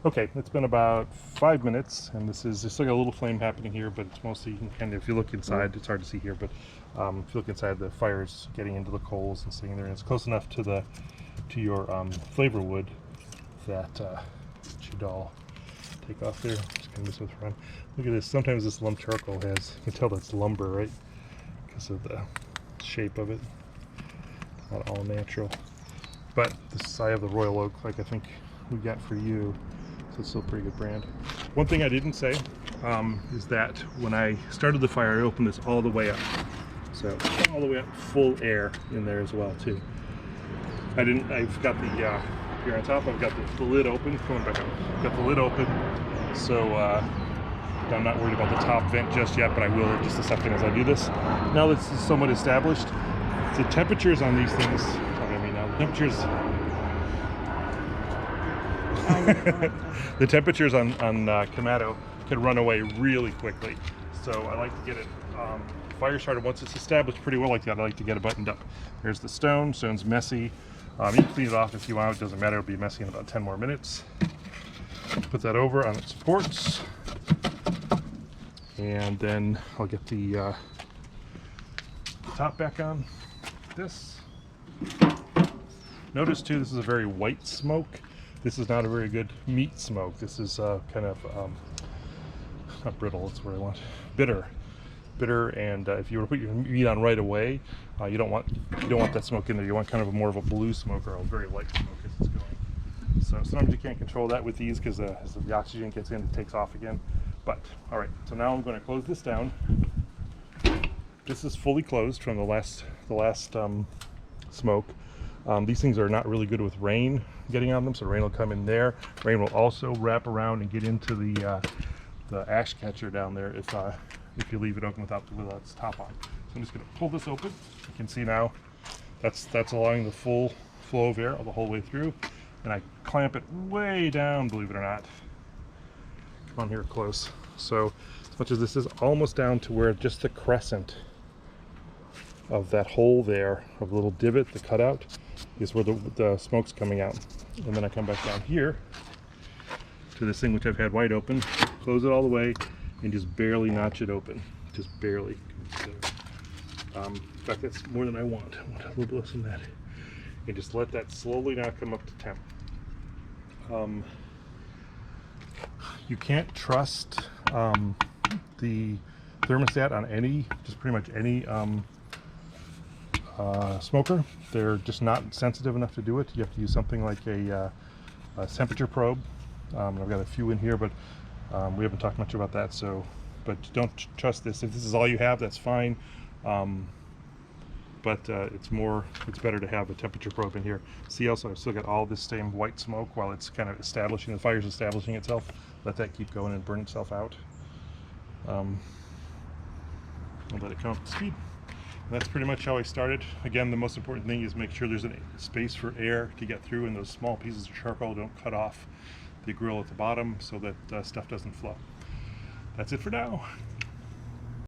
Okay, it's been about 5 minutes, and this is just like a little flame happening here, but it's mostly, you can kind of, if you look inside, it's hard to see here, but if you look inside, the fire's getting into the coals and sitting there, and it's close enough to your flavor wood that it should all take off there. Just gonna do this with run. Look at this. Sometimes this lump charcoal has, you can tell that's lumber, right? Because of the shape of it. Not all natural. But this, I have the Royal Oak, like I think we got for you. So it's still a pretty good brand. One thing I didn't say is that when I started the fire, I opened this all the way up. So all the way up, full air in there as well too. I've got the, here on top, I've got the lid open, going back up. Got the lid open, so I'm not worried about the top vent just yet, but I will in just a second as I do this. Now that this is somewhat established, the temperatures on these things, the temperatures the temperatures on Kamado can run away really quickly. So I like to get it fire started once it's established pretty well like that. I like to get it buttoned up. There's the stone. Stone's messy. You can clean it off if you want. It doesn't matter. It'll be messy in about 10 more minutes. Put that over on its supports. And then I'll get the top back on this. Notice too, this is a very white smoke. This is not a very good meat smoke. This is kind of not brittle. That's what I want. Bitter, and if you were to put your meat on right away, you don't want that smoke in there. You want kind of more of a blue smoke or a very light smoke as it's going. So sometimes you can't control that with these because as the oxygen gets in, it takes off again. But all right, so now I'm going to close this down. This is fully closed from the last smoke. These things are not really good with rain getting on them, so rain will come in there. Rain will also wrap around and get into the ash catcher down there if you leave it open without its top on. So I'm just going to pull this open. You can see now that's allowing the full flow of air the whole way through, and I clamp it way down, believe it or not. Come on here close. So as much as this is almost down to where just the crescent of that hole there, of the little divot, the cutout, is where the smoke's coming out. And then I come back down here to this thing which I've had wide open, close it all the way, and just barely notch it open. Just barely. In fact, that's more than I want. I want a little less than that. And just let that slowly now come up to temp. You can't trust the thermostat on just pretty much any smoker. They're just not sensitive enough to do it. You have to use something like a temperature probe. I've got a few in here, but we haven't talked much about that. So, but don't trust this. If this is all you have, that's fine. But it's better to have a temperature probe in here. See, also I've still got all this same white smoke while it's kind of establishing, the fire's establishing itself. Let that keep going and burn itself out. I'll let it come up to speed. And that's pretty much how I started. Again, the most important thing is make sure there's a space for air to get through, and those small pieces of charcoal don't cut off the grill at the bottom so that stuff doesn't flow. That's it for now.